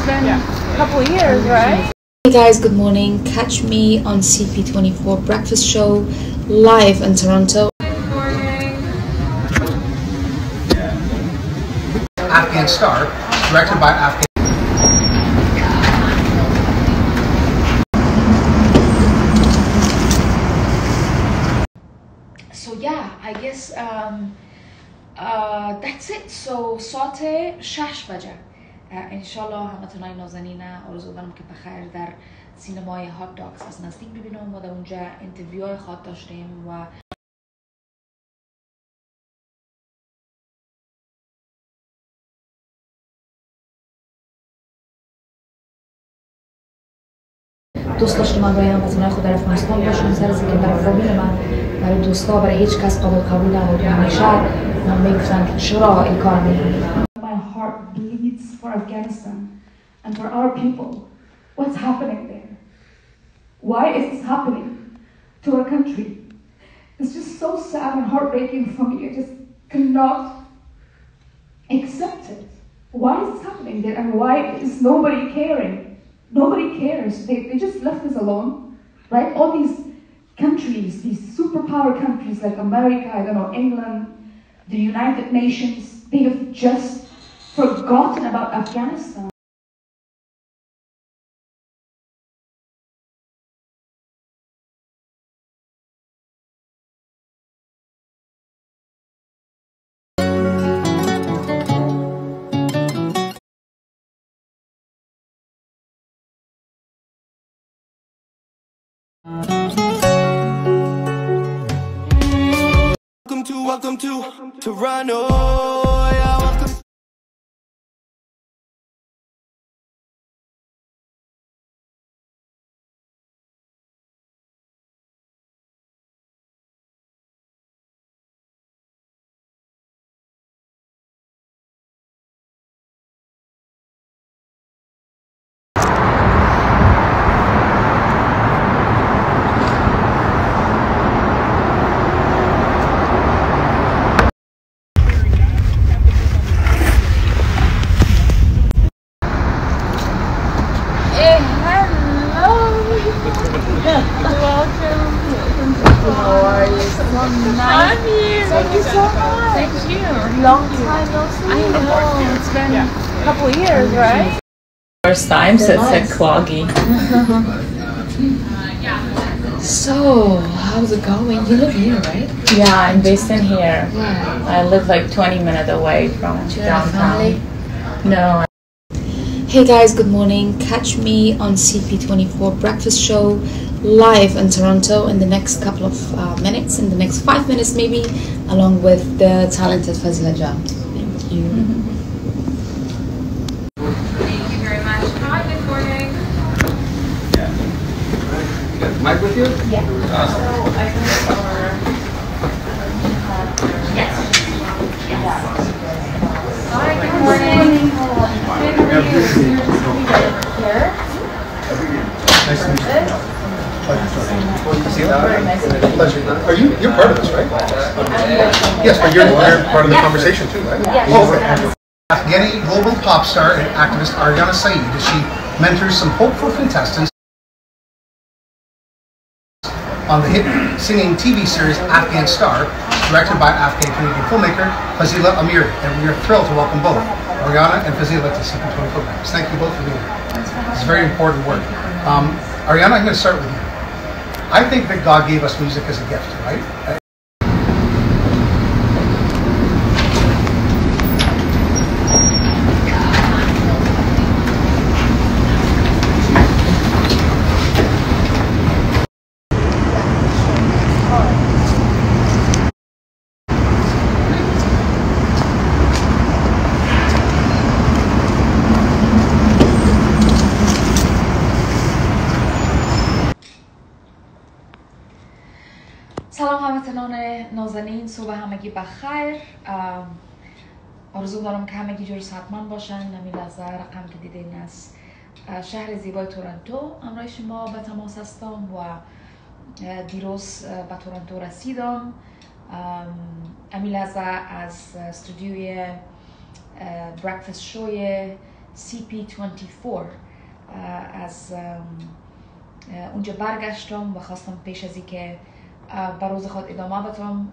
been a couple of years, right? Hey guys, good morning. Catch me on CP24 Breakfast Show live in Toronto. Good morning. Afghan star, directed by Afghan. So yeah, I guess that's it. So ساعت 6 بجه انشالله همتونای نازنین آرزو دارم که بخیر در سینمای هات داگز از نزدیک ببینم. ما در اونجا انترویوهای خاط داشتیم و دوست داشتم من روی هموطنای خود در افغانستان باشم سر از اینکه برای فامیل من، برای دوستا، برای هیچ کس قبول نبود و همیشه من میگفتن که چرا این کار میکنی. My heart bleeds for Afghanistan and for our people. What's happening there? Why is this happening to our country? It's just so sad and heartbreaking for me. I just cannot accept it. Why is this happening there and why is nobody caring? Nobody cares. They just left us alone, right? All these countries, these superpower countries like America, I don't know, England, the United Nations, they have just forgotten about Afghanistan. Welcome to Toronto. Yeah, welcome. I'm here. Thank you so much. Thank you. Long time no see. I know. It's been a couple of years, right? First time, so it's like cloggy. So, how's it going? You live here, right? Yeah, I'm based in here. Yeah. I live like 20 minutes away from Do you have downtown. family? No. Hey guys, good morning. Catch me on CP24 Breakfast Show live in Toronto in the next couple of minutes, in the next 5 minutes maybe, along with the talented Fazila. Thank you. Thank you very much. Hi, good morning. You got the mic with you? Yeah. Awesome. Hi, good morning. Good morning. Here. Nice to meet you. Pleasure. Are you're part of this, right? Yes, but you're part of the conversation too, right? Yes. Oh, okay. Afghani global pop star and activist Aryana Sayeed as she mentors some hopeful contestants on the hit singing TV series Afghan Star, directed by Afghan-Canadian filmmaker Fazila Amiri. And we are thrilled to welcome both Aryana and Fazila to CP20 programs. Thank you both for being here. It's very important work. Aryana, I'm going to start with you. I think that God gave us music as a gift, right? سلام هموطنان نازنین، صبح همگی بخیر. آرزو دارم که همگی جور صحتمند باشن. نمی لحظه رقم که دیدین از شهر زیبای تورنتو همراه شما به تماس هستم و دیروز به تورنتو رسیدم. امی لحظه از استودیوی برکفست شوی CP24 از اونجا برگشتم و خواستم پیش از که بر روز خود ادامه بدم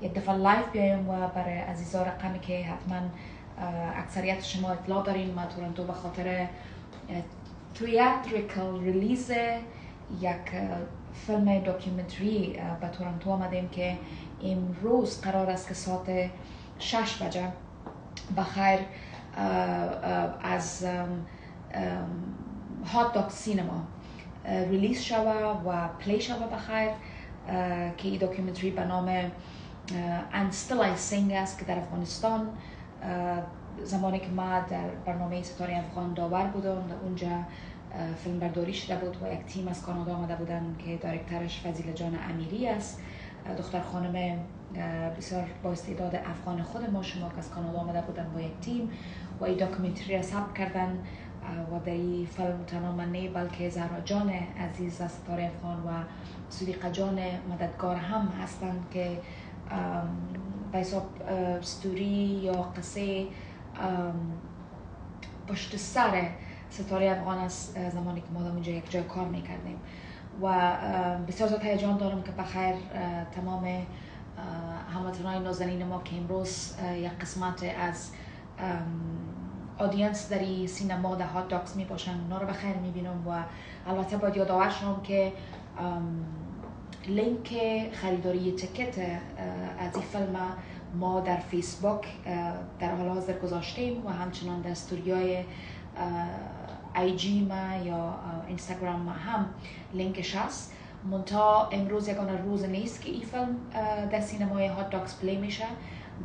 یک دفعه لایف بیایم و برای عزیزا رقمی که حتما اکثریت شما اطلاع دارین. ما تورنتو به خاطر theatrical ریلیز یک فیلم داکیومنتری به تورنتو آمدیم که امروز قرار است که ساعت 6 بجه بخیر از هات داگ سینما ریلیز شوه و پلی شوه بخیر که این داکیومنتری به نام And Still I Sing است که در افغانستان زمانی که ما در برنامه ستاره افغان داور بودم در اونجا فیلم برداری شده بود و یک تیم از کانادا آمده بودن که دایرکترش فضیله جان امیری است، دختر خانم بسیار با استعداد افغان خود ما شما که از کانادا آمده بودن با یک تیم و این داکیومنتری را ثبت کردن و در این فیلم تنها من نه بلکه زهرا جان عزیز از ستاره افغان و صدیقه جان مددگار هم هستند که به حساب ستوری یا قصه پشت سر ستاره افغان است زمانی که ما در اونجا یک جای کار میکردیم و بسیار زیاد هیجان دارم که بخیر تمام هموطنان نازنین ما که امروز یک قسمت از آدینس در این سینما در هات داگز می باشن اونا رو بخیر میبینم و البته باید یادآور شدم که لینک خریداری تیکت از این فیلم ما در فیسبوک در حال حاضر گذاشتیم و همچنان در استوریای آی جی ما یا اینستاگرام ما هم لینکش هست. منتها امروز یگانه روز نیست که این فیلم در سینمای هات داگز پلی میشه.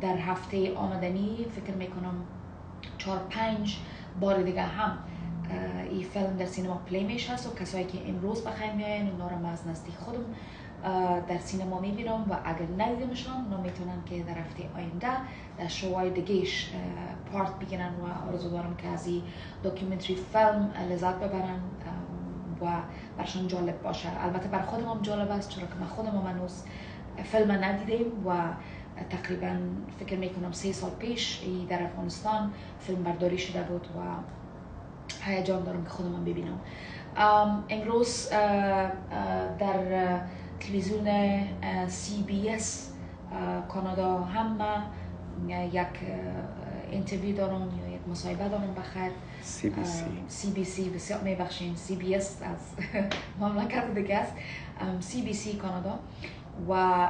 در هفته آمدنی فکر میکنم 4-5 بار دیگه هم این فیلم در سینما پلی میشه و کسایی که امروز بخیر میاین اونا رو از نزدیک خودم در سینما میبینم و اگر ندیدمشان اونا میتونن که در هفته آینده در شوهای دیگهش پارت بگیرن و آرزو دارم که از این داکیومنتری فیلم لذت ببرن و برشان جالب باشه. البته بر خودم هم جالب است چرا که من خودم هم هنوز فیلم ندیدیم و تقریبا فکر میکنم 3 سال پیش در افغانستان فیلم برداری شده بود و هیجان دارم که خودم هم ببینم. امروز در تلویزیون CBS کانادا هم یک اینترویو دارم یا یک مصاحبه دارم بخیر. CBC بسیار میبخشین CBS از مملکت دیگه است. CBC کانادا و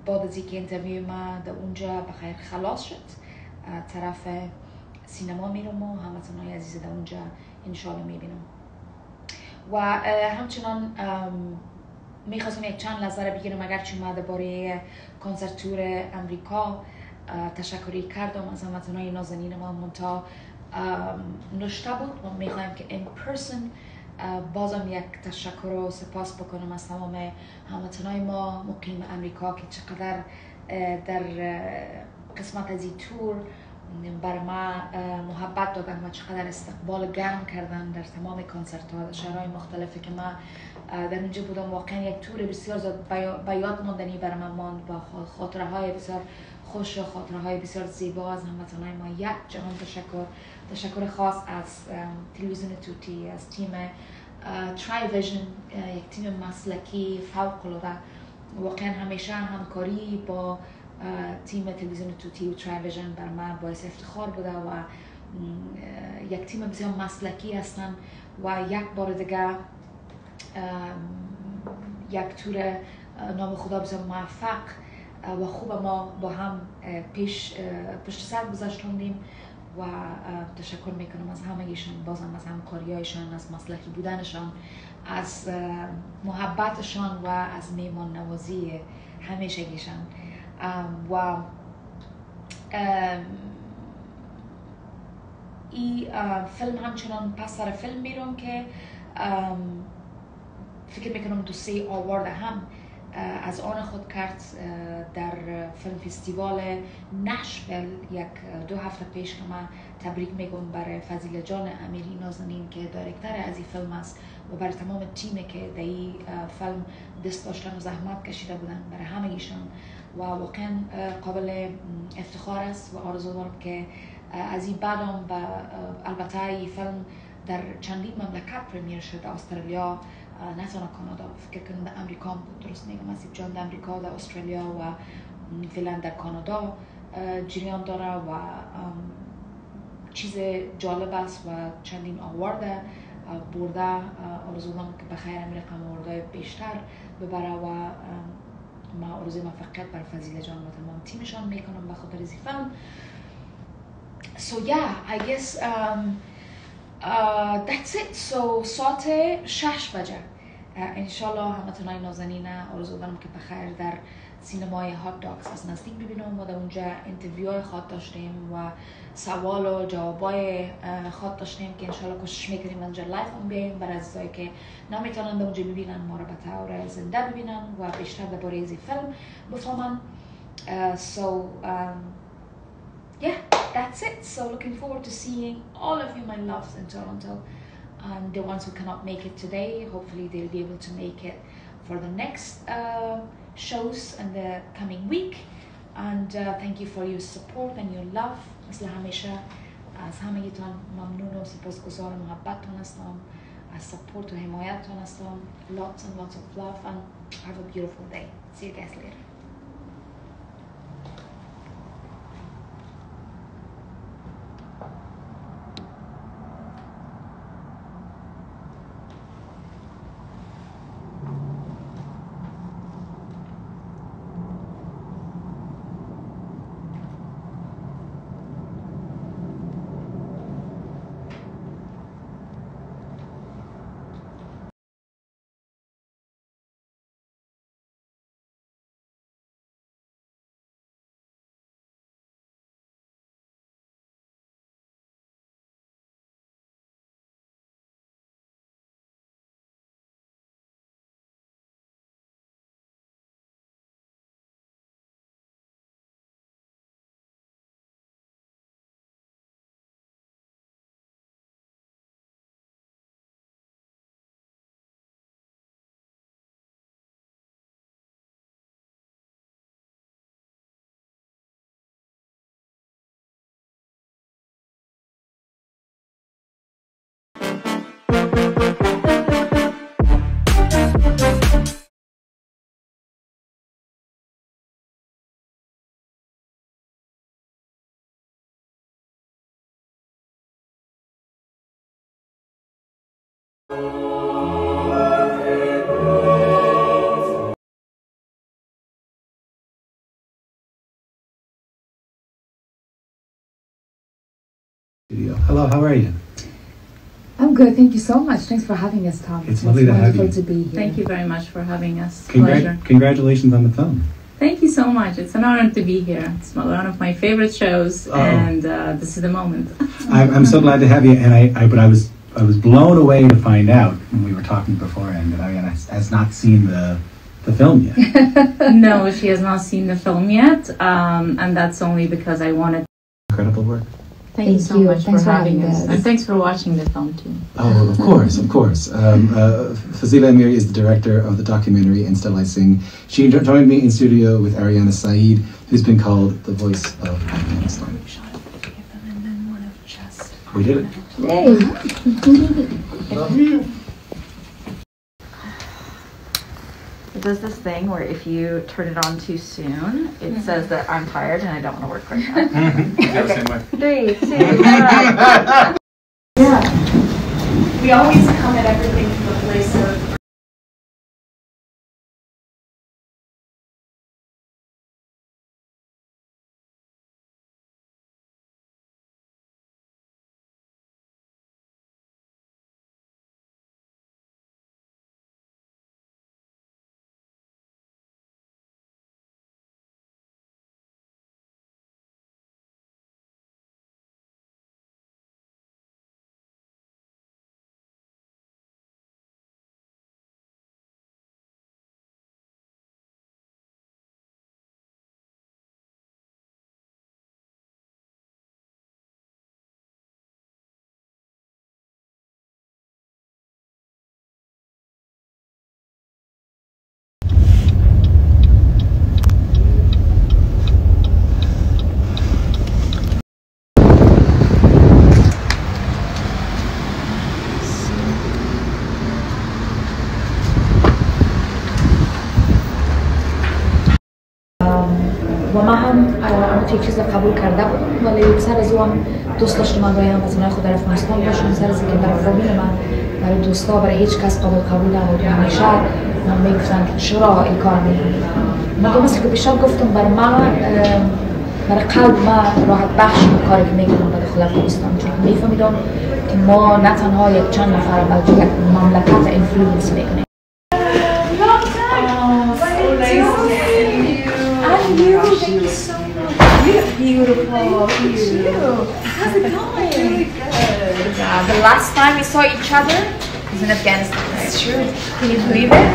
بعد از اینکه اینترویو ما در اونجا بخیر خلاص شد طرف سینما میرم و هموطنای عزیز در اونجا انشالله میبینم و همچنان میخواستم یک چند لحظه بگیرم اگرچه ما درباره کنسرت تور امریکا تشکری کردم از هموطنای نازنین ما منتها نشته بود و میخوایم که in person بازم یک تشکر و سپاس بکنم از تمام هموطنای ما مقیم امریکا که چقدر در قسمت از این تور بر ما محبت دادن و چقدر استقبال گرم کردن در تمام کنسرت ها در شهرهای مختلفی که ما در اونجا بودم. واقعا یک تور بسیار زیاد به یاد ماندنی بر من ماند با خاطره های بسیار خوش و خاطره های بسیار زیبا از هموطنای ما. یک جهان تشکر خاص از تلویزیون توتی، از تیم ترای ویژن، یک تیم مسلکی فوق العاده. واقعا همیشه همکاری با تیم تلویزیون توتی و ترای ویژن بر من باعث افتخار بوده و یک تیم بسیار مسلکی هستن و یک بار دیگه یک تور نام خدا بسیار موفق و خوب ما با هم پشت سر گذاشتیم و تشکر میکنم از همگیشان، بازم از همکاریایشان، از مسلکی بودنشان، از محبتشان و از میمان نوازی همیشگیشان. و این فیلم همچنان پس سر فیلم میرم که فکر میکنم 2-3 آوارد هم از آن خود کرد در فیلم فستیوال نشویل 1-2 هفته پیش که من تبریک میگم برای فضیله جان امیری نازنین که دایرکتر از این فیلم است و برای تمام تیمی که در این فیلم دست داشتن و زحمت کشیده بودن، برای همه ایشان و واقعا قابل افتخار است و آرزو دارم که از این بعدم و البته این فیلم در چندین مملکت پرمیر شد. در استرالیا، نه تنها کانادا، فکر کنم در امریکا هم بود، درست میگم، از جان در امریکا، در استرالیا و فعلا در کانادا جریان داره و چیز جالب است و چندین آوارد برده. آرزو دارم که بخیر این رقم آواردهای بیشتر ببره و ما آرزوی موفقیت برای فضیله جان و تمام تیمشان میکنم به خاطر این فیلم. So yeah, I guess that's it. So ساعت 6 بجه انشالله همتونای نازنین آرزو دارم که بخیر در سینمای هات داگز از نزدیک ببینم و در اونجا انترویوهای خاط داشتیم و سوال و جوابای خاط داشتیم که انشالله کوشش میکنیم اونجا لایف هم بیاییم برای عزیزایی که نمیتونن در اونجا ببینن ما رو به طور زنده ببینن و بیشتر درباره این فیلم بفهمن. Yeah, that's it. So looking forward to seeing all of you, my loves, in Toronto. And the ones who cannot make it today, hopefully they'll be able to make it for the next shows in the coming week. And thank you for your support and your love. مثل همیشه از همگیتان ممنون و سپاسگزار محبتتان هستم، از support و حمایتتان هستم. Lots and lots of love and have a beautiful day. See you guys later. Hello, how are you? I'm good, thank you so much. Thanks for having us, Tom. It's lovely to have wonderful you. to be here. Thank you very much for having us. Pleasure. Congratulations on the film. Thank you so much. It's an honor to be here. It's one of my favorite shows, and this is the moment. I'm so glad to have you. And I was blown away to find out when we were talking beforehand that Aryana has not seen the film yet. No, she has not seen the film yet, and that's only because I wanted. Incredible work. Thank you so much for having us. And thanks for watching the film too. Oh, of course, of course. Fazila Amiri is the director of the documentary Installizing. She joined me in studio with Aryana Sayeed, who's been called the voice of Afghanistan. We did it. Hey! Love you. It does this thing where if you turn it on too soon, it says that I'm tired and I don't want to work right now. Okay. 3, 2, 1. Yeah. We always come at everything from a place of آرزوام دوست داشت من روی هموطنان خود در افغانستان باشم، سر از اینکه برای فامیل من، برای دوستا، برای هیچ کس قابل قبول نبود. همیشه من میگفتن که چرا این کار میکنی؟ من مثل که بیشتر گفتم برای قلب من راحت بخش کاری که میکنم به داخل افغانستان، چون میفهمیدم که ما نه تنها یک چند نفر بلکه یک مملکت اینفلوئنس میکنیم. Beautiful. How's it going? Really good. The last time we saw each other was in Afghanistan. That's true. Can you believe it?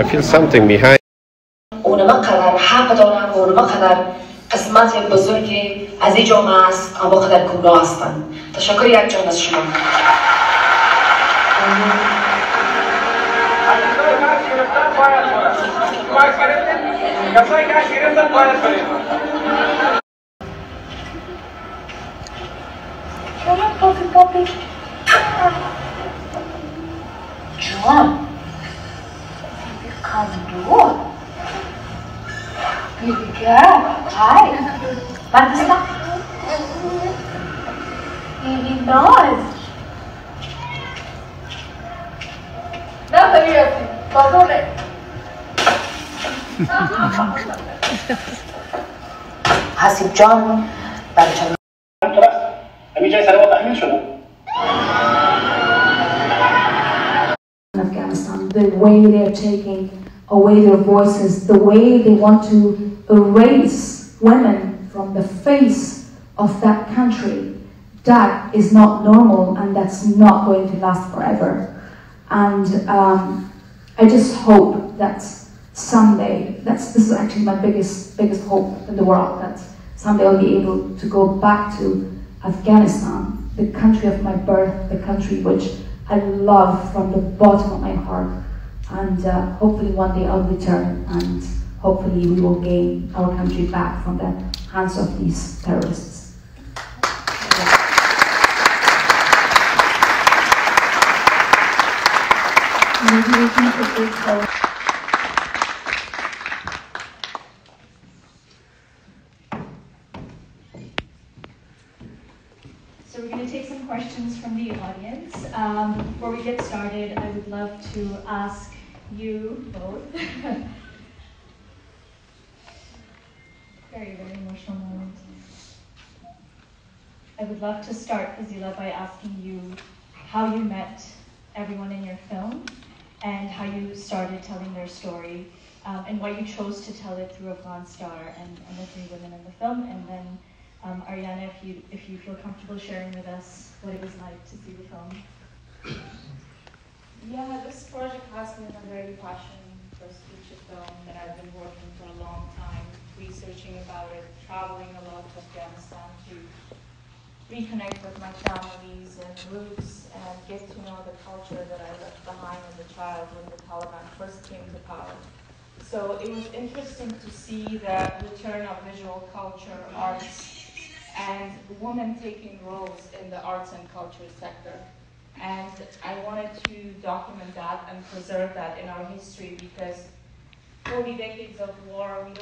I feel something behind. اونما قدر حق دارن و اونما قدر قسمت بزرگی از این جامعه است، اما قدر گمراه هستند. تشکر یک جان از شما. جان Kando. Baby girl, hi. What is that? Baby nose. Nobody else. Bother it. Hasib John, Barjan. Afghanistan, the way they're taking away their voices, the way they want to erase women from the face of that country, that is not normal and that's not going to last forever. And I just hope that someday, this is actually my biggest hope in the world, that someday I'll be able to go back to Afghanistan, the country of my birth, the country which I love from the bottom of my heart. And hopefully one day I'll return and hopefully we will gain our country back from the hands of these terrorists. So we're going to take some questions from the audience. Before we get started, I would love to ask you both. Very, very emotional moment. I would love to start, Fazila, by asking you how you met everyone in your film and how you started telling their story and why you chose to tell it through Afghan Star and the three women in the film. And then Aryana, if you feel comfortable sharing with us what it was like to see the film. Yeah, this project has been a very passion feature film that I've been working for a long time, researching about it, traveling a lot to Afghanistan to reconnect with my families and roots and get to know the culture that I left behind as a child when the Taliban first came to power. So it was interesting to see the return of visual culture, arts, and women taking roles in the arts and culture sector. And I wanted to document that and preserve that in our history because 40 decades of war, we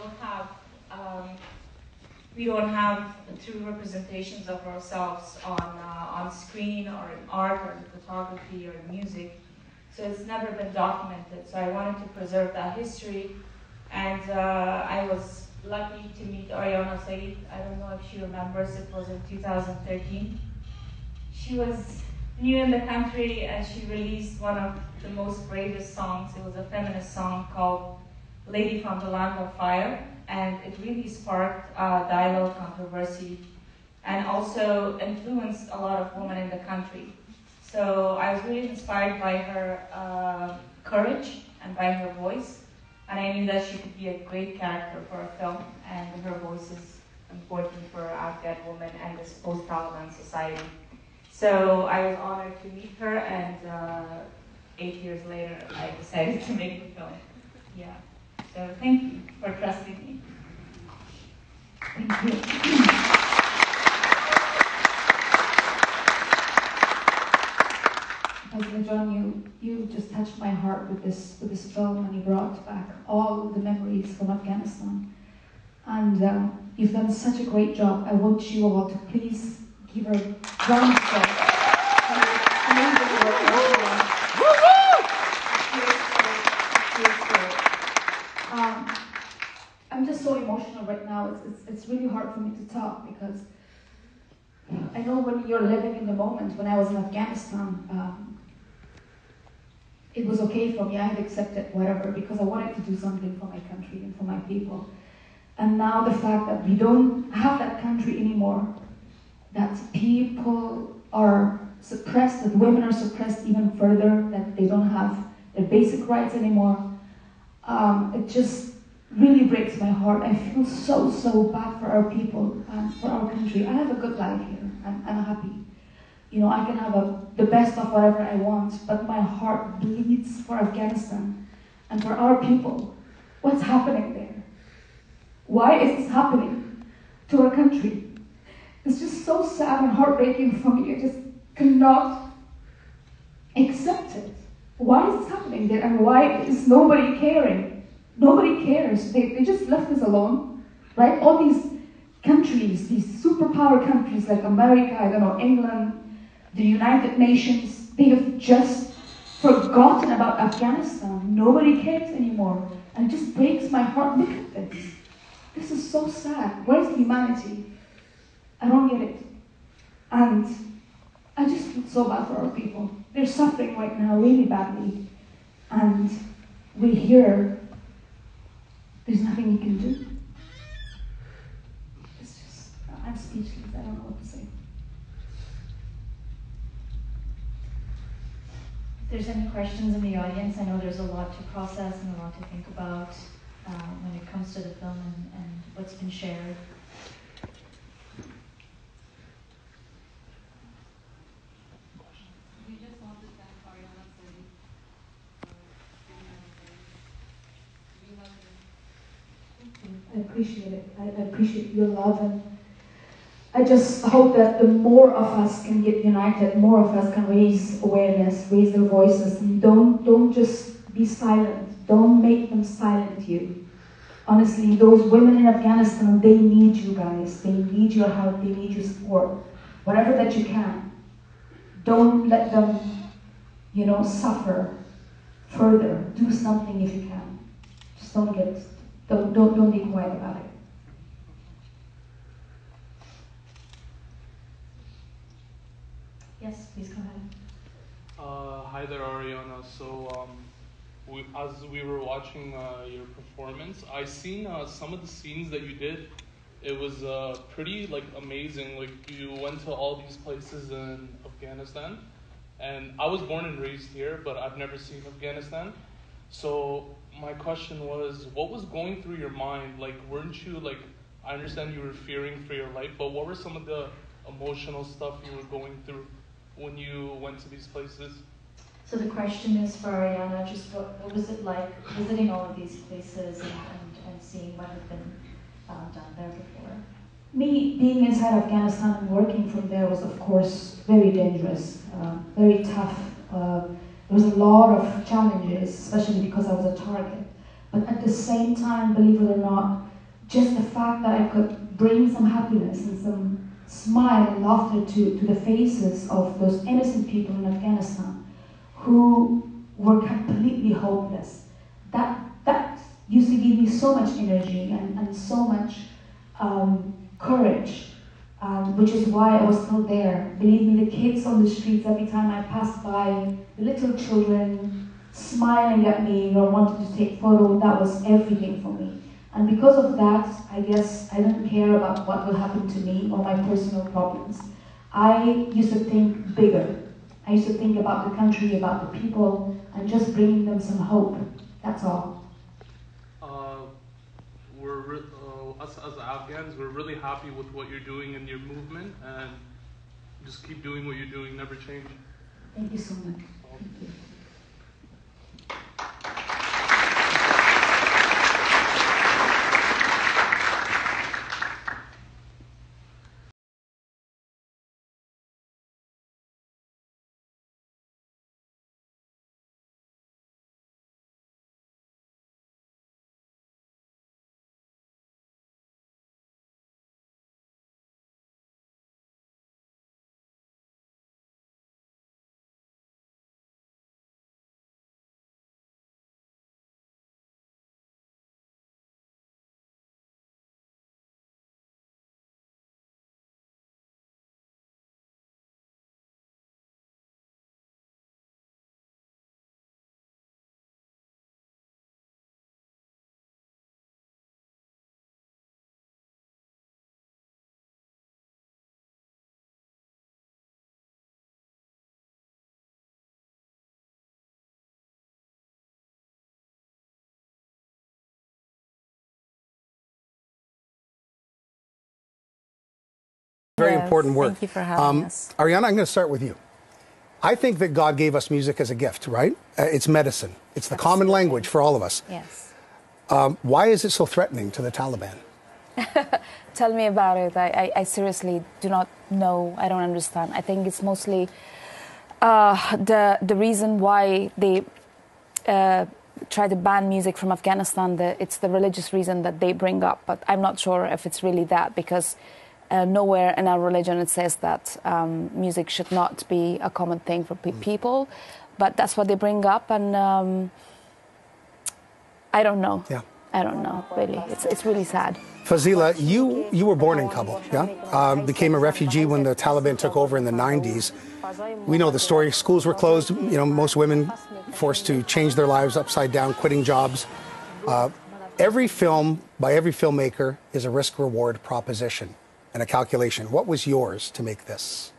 don't have true representations of ourselves on screen or in art or in photography or in music. So it's never been documented. So I wanted to preserve that history. And I was lucky to meet Aryana Sayeed. I don't know if she remembers, it was in 2013. She was new in the country and she released one of the most bravest songs. It was a feminist song called Lady from the Land of Fire, and it really sparked dialogue, controversy, and also influenced a lot of women in the country. So I was really inspired by her courage and by her voice, and I knew that she could be a great character for a film, and her voice is important for Afghan women and this post-Taliban society. So I was honored to meet her, and 8 years later, I decided to make the film. Yeah. So thank you for trusting me. Thank you. Fazila John, you just touched my heart with this film, and you brought back all the memories from Afghanistan. And you've done such a great job. I want you all to please give her a round of applause. I'm just so emotional right now. It's really hard for me to talk because I know when you're living in the moment. When I was in Afghanistan, it was okay for me. I had accepted whatever because I wanted to do something for my country and for my people. And now the fact that we don't have that country anymore, that people are suppressed, that women are suppressed even further, that they don't have their basic rights anymore, it just really breaks my heart. I feel so bad for our people and for our country. I have a good life here. I'm happy. You know, I can have the best of whatever I want, but my heart bleeds for Afghanistan and for our people. What's happening there? Why is this happening to our country? It's just so sad and heartbreaking for me. I just cannot accept it. Why is this happening there, and why is nobody caring? Nobody cares. They just left us alone, right? All these countries, these superpower countries like America, I don't know, England, the United Nations, they have just forgotten about Afghanistan. Nobody cares anymore. And it just breaks my heart. Look at this. This is so sad. Where's humanity? I don't get it. And I just feel so bad for our people. They're suffering right now really badly. And we hear there's nothing we can do. It's just, I'm speechless. I don't know what to say. If there's any questions in the audience, I know there's a lot to process and a lot to think about when it comes to the film and what's been shared. We just want to thank Aryana Sayeed for giving us I appreciate it. I appreciate your love, and I just hope that the more of us can get united, more of us can raise awareness, raise their voices, and don't just be silent. Don't make them silent you. Honestly, those women in Afghanistan, they need you guys. They need your help. They need your support. Whatever that you can. Don't let them, suffer further. Do something if you can. Just don't be quiet about it. Yes, please come ahead. Hi there, Ariana. So, as we were watching your performance, I seen some of the scenes that you did. It was pretty amazing. You went to all these places in Afghanistan, and I was born and raised here, but I've never seen Afghanistan. So my question was, what was going through your mind? Weren't you I understand you were fearing for your life, but what were some of the emotional stuff you were going through when you went to these places? So the question is for Aryana, just what was it like visiting all of these places and seeing what had been done there before? Me being inside Afghanistan and working from there was, of course, very dangerous, very tough. There was a lot of challenges, especially because I was a target. But at the same time, believe it or not, just the fact that I could bring some happiness and some smile and laughter to the faces of those innocent people in Afghanistan who were completely hopeless. That used to give me so much energy and so much courage, which is why I was still there. Believe me, the kids on the streets, every time I passed by, the little children smiling at me or wanting to take photos, that was everything for me. And because of that, I guess I didn't care about what will happen to me or my personal problems. I used to think bigger. I used to think about the country, about the people, and just bringing them some hope. That's all. Us as Afghans, we're really happy with what you're doing in your movement, and just keep doing what you're doing, never change. Thank you so much. Thank you. Very important work. Thank you for having us. Aryana, I'm going to start with you. I think that God gave us music as a gift, right? It's medicine. It's the common language for all of us. Yes. Why is it so threatening to the Taliban? Tell me about it. I seriously do not know. I don't understand. I think it's mostly the reason why they try to ban music from Afghanistan. It's the religious reason that they bring up, but I'm not sure if it's really that, because nowhere in our religion it says that music should not be a common thing for people, but that's what they bring up, and I don't know. Yeah. I don't know, really. It's really sad. Fazila, you were born in Kabul, yeah? Became a refugee when the Taliban took over in the 90s. We know the story. Schools were closed. You know, most women forced to change their lives upside down, quitting jobs. Every film by every filmmaker is a risk-reward proposition and a calculation. What was yours to make this?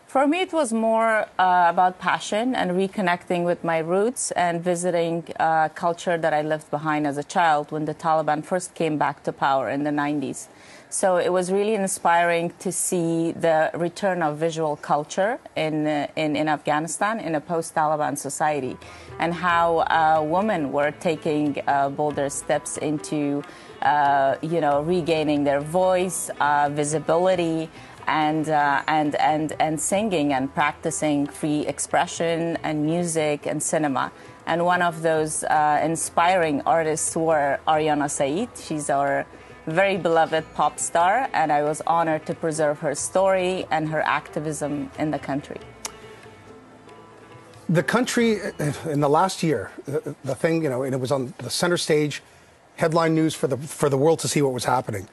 For me, it was more about passion and reconnecting with my roots and visiting a culture that I left behind as a child when the Taliban first came back to power in the 90s. So it was really inspiring to see the return of visual culture in Afghanistan in a post-Taliban society, and how women were taking bolder steps into regaining their voice, visibility, and singing and practicing free expression and music and cinema. And one of those inspiring artists were Aryana Sayeed. She's our very beloved pop star, and I was honored to preserve her story and her activism in the country. The country, in the last year, the thing, and it was on the center stage, headline news for the world to see what was happening.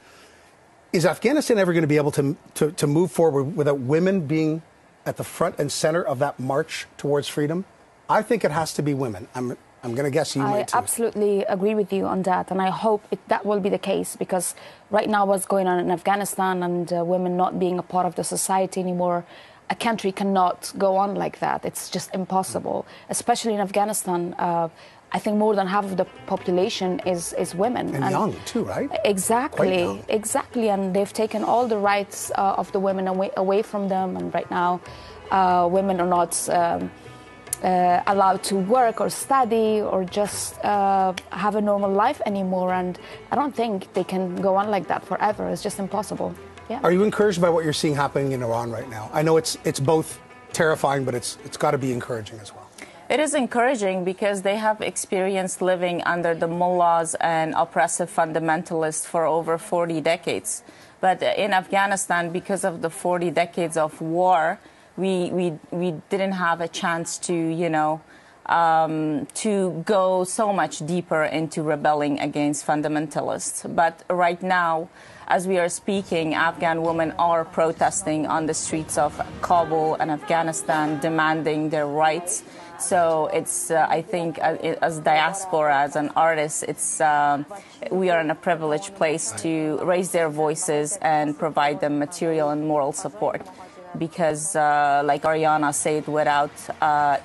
Is Afghanistan ever going to be able to move forward without women being at the front and center of that march towards freedom? I think it has to be women. I'm going to guess you might too. I absolutely agree with you on that, and I hope that will be the case, because right now what's going on in Afghanistan and women not being a part of the society anymore, a country cannot go on like that. It's just impossible, especially in Afghanistan. I think more than half of the population is women. And young too, right? Exactly, exactly. And they've taken all the rights of the women away from them. And right now, women are not allowed to work or study or just have a normal life anymore. And I don't think they can go on like that forever. It's just impossible. Yeah. Are you encouraged by what you're seeing happening in Iran right now? I know it's both terrifying, but it's got to be encouraging as well. It is encouraging because they have experienced living under the mullahs and oppressive fundamentalists for over 40 decades. But in Afghanistan, because of the 40 decades of war, we didn't have a chance to, to go so much deeper into rebelling against fundamentalists. But right now, as we are speaking, Afghan women are protesting on the streets of Kabul and Afghanistan, demanding their rights. So it's, I think, as diaspora, as an artist, we are in a privileged place to raise their voices and provide them material and moral support. Because, like Aryana said, without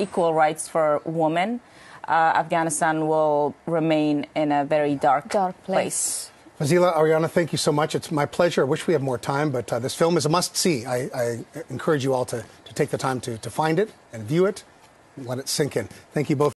equal rights for women, Afghanistan will remain in a very dark place. Fazila, Aryana, thank you so much. It's my pleasure. I wish we had more time, but this film is a must-see. I encourage you all to take the time to find it and view it. Let it sink in. Thank you both.